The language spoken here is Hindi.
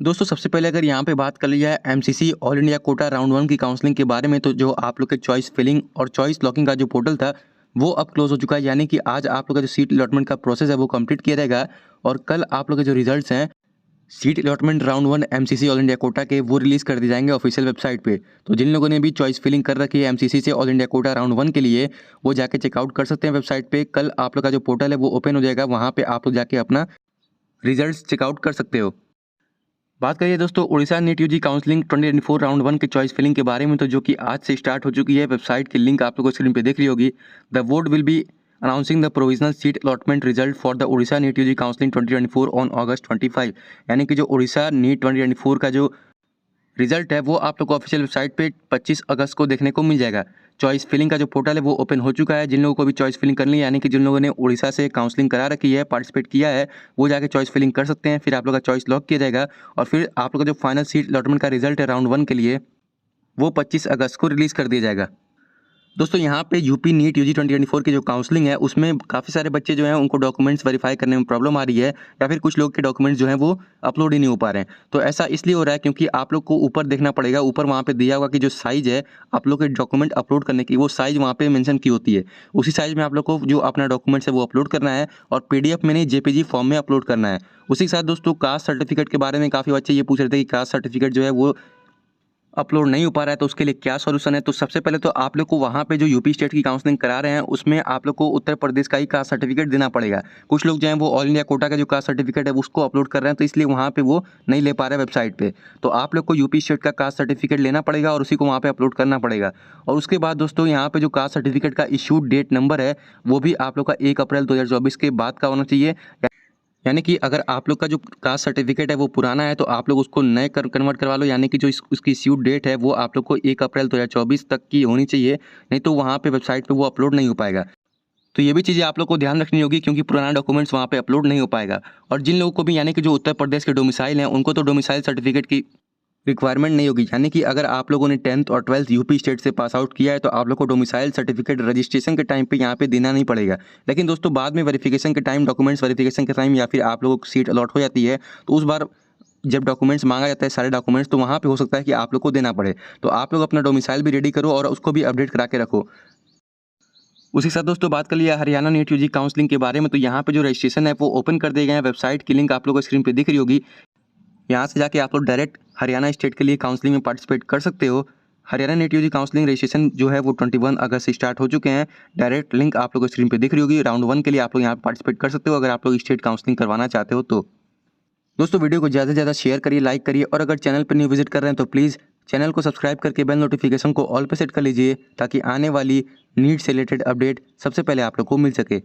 दोस्तों सबसे पहले अगर यहाँ पे बात कर ली जाए MCC all India quota round 1 की काउंसलिंग के बारे में, तो जो आप लोग के चॉइस फिलिंग और चॉइस लॉकिंग का जो पोर्टल था वो अब क्लोज हो चुका है। यानी कि आज आप लोग का जो सीट अलॉटमेंट का प्रोसेस है वो कंप्लीट किया जाएगा और कल आप लोग के जो रिजल्ट्स हैं seat allotment round 1 MCC all India quota के वो रिलीज कर दिए जाएंगे ऑफिशियल वेबसाइट पे। तो जिन लोगों ने भी चॉइस फिलिंग कर रखी है एमसीसी से ऑल इंडिया कोटा राउंड 1 के लिए, वो जाके चेकआउट कर सकते हैं वेबसाइट पे। कल आप लोग का जो पोर्टल है वो ओपन हो जाएगा, वहाँ पे आप लोग जाके अपना रिजल्ट चेकआउट कर सकते हो। बात करिए दोस्तों Orissa NEET UG counselling 2024 round 1 के चॉइस फिलिंग के बारे में, तो जो कि आज से स्टार्ट हो चुकी है। वेबसाइट की लिंक आप लोगों को स्क्रीन पे देख रही होगी। The board will be announcing the provisional seat allotment result for the Orissa NEET UG counselling 2024 on August 25। यानी कि जो उड़ीसा नीट 2024 का जो रिजल्ट है वो आप लोग को ऑफिशियल वेबसाइट पे 25 अगस्त को देखने को मिल जाएगा। चॉइस फिलिंग का जो पोर्टल है वो ओपन हो चुका है। जिन लोगों को भी चॉइस फिलिंग करनी है, यानी कि जिन लोगों ने उड़ीसा से काउंसलिंग करा रखी है, पार्टिसिपेट किया है, वो जाके चॉइस फिलिंग कर सकते हैं। फिर आप लोग का चॉइस लॉक किया जाएगा और फिर आप लोग का जो फाइनल सीट अलॉटमेंट का रिजल्ट है राउंड 1 के लिए वो 25 अगस्त को रिलीज़ कर दिया जाएगा। दोस्तों यहाँ पे यूपी नीट यूजी 2024 की जो काउंसलिंग है उसमें काफ़ी सारे बच्चे जो हैं उनको डॉक्यूमेंट्स वेरीफाई करने में प्रॉब्लम आ रही है, या फिर कुछ लोग के डॉक्यूमेंट्स जो हैं वो अपलोड ही नहीं हो पा रहे हैं। तो ऐसा इसलिए हो रहा है क्योंकि आप लोग को ऊपर देखना पड़ेगा, ऊपर वहाँ पे दिया होगा कि जो साइज़ है आप लोग के डॉक्यूमेंट अपलोड करने की, वो साइज़ वहाँ पे मेंशन की होती है। उसी साइज़ में आप लोग को जो अपना डॉक्यूमेंट्स है वो अपलोड करना है और पीडीएफ में नहीं जेपीजी फॉर्म में अपलोड करना है। उसी के साथ दोस्तों कास्ट सर्टिफिकेट के बारे में काफ़ी बच्चे ये पूछ रहे थे कि कास्ट सर्टिफिकेट जो है वो अपलोड नहीं हो पा रहा है, तो उसके लिए क्या सॉल्यूशन है। तो सबसे पहले तो आप लोग को वहाँ पे जो यूपी स्टेट की काउंसलिंग करा रहे हैं उसमें आप लोग को उत्तर प्रदेश का ही कास्ट सर्टिफिकेट देना पड़ेगा। कुछ लोग जो हैं वो ऑल इंडिया कोटा का जो कास्ट सर्टिफिकेट है उसको अपलोड कर रहे हैं, तो इसलिए वहाँ पे वो नहीं ले पा रहे वेबसाइट पे। तो आप लोग को यूपी स्टेट का कास्ट सर्टिफिकेट लेना पड़ेगा और उसी को वहाँ पे अपलोड करना पड़ेगा। और उसके बाद दोस्तों यहाँ पे जो कास्ट सर्टिफिकेट का इशूड डेट नंबर है वो भी आप लोग का 1 अप्रैल 2024 के बाद का होना चाहिए। यानी कि अगर आप लोग का जो कास्ट सर्टिफिकेट है वो पुराना है तो आप लोग उसको नए कन्वर्ट करवा लो। यानी कि जो उसकी इश्यूड डेट है वो आप लोग को 1 अप्रैल 2024 तक की होनी चाहिए, नहीं तो वहाँ पे वेबसाइट पे वो अपलोड नहीं हो पाएगा। तो ये भी चीज़ें आप लोग को ध्यान रखनी होगी क्योंकि पुराना डॉक्यूमेंट्स वहाँ पे अपलोड नहीं हो पाएगा। और जिन लोगों को भी यानी कि जो उत्तर प्रदेश के डोमिसाइल हैं उनको तो डोमिसाइल सर्टिफिकेट की रिक्वायरमेंट नहीं होगी। यानी कि अगर आप लोगों ने 10th और 12th यूपी स्टेट से पास आउट किया है तो आप लोग को डोमिसाइल सर्टिफिकेट रजिस्ट्रेशन के टाइम पे यहाँ पे देना नहीं पड़ेगा। लेकिन दोस्तों बाद में वेरिफिकेशन के टाइम, डॉक्यूमेंट्स वेरिफिकेशन के टाइम, या फिर आप लोगों को सीट अलॉट हो जाती है तो उस बार जब डॉक्यूमेंट्स मांगा जाता है सारे डॉक्यूमेंट्स, तो वहाँ पे हो सकता है कि आप लोग को देना पड़े। तो आप लोग अपना डोमिसाइल भी रेडी करो और उसको भी अपडेट करा के रखो। उसी के साथ दोस्तों बात कर लिया हरियाणा नीट यूजी काउंसलिंग के बारे में, तो यहाँ पे जो रजिस्ट्रेशन है वो ओपन कर दिए गए हैं। वेबसाइट की लिंक आप लोगों को स्क्रीन पे दिख रही होगी। यहाँ से जाके आप लोग डायरेक्ट हरियाणा स्टेट के लिए काउंसलिंग में पार्टिसिपेट कर सकते हो। Haryana NEET UG counselling registration जो है वो 21 अगस्त से स्टार्ट हो चुके हैं। डायरेक्ट लिंक आप लोग को स्क्रीन पे दिख रही होगी। राउंड 1 के लिए आप लोग यहाँ पार्टिसिपेट कर सकते हो अगर आप लोग स्टेट काउंसलिंग करवाना चाहते हो तो। दोस्तों वीडियो को ज़्यादा से ज़्यादा शेयर करिए, लाइक करिए, और अगर चैनल पर न्यू विजिट कर रहे हैं तो प्लीज़ चैनल को सब्सक्राइब करके बेल नोटिफिकेशन को ऑल पे सेट कर लीजिए ताकि आने वाली नीट से रिलेटेड अपडेट सबसे पहले आप लोग को मिल सके।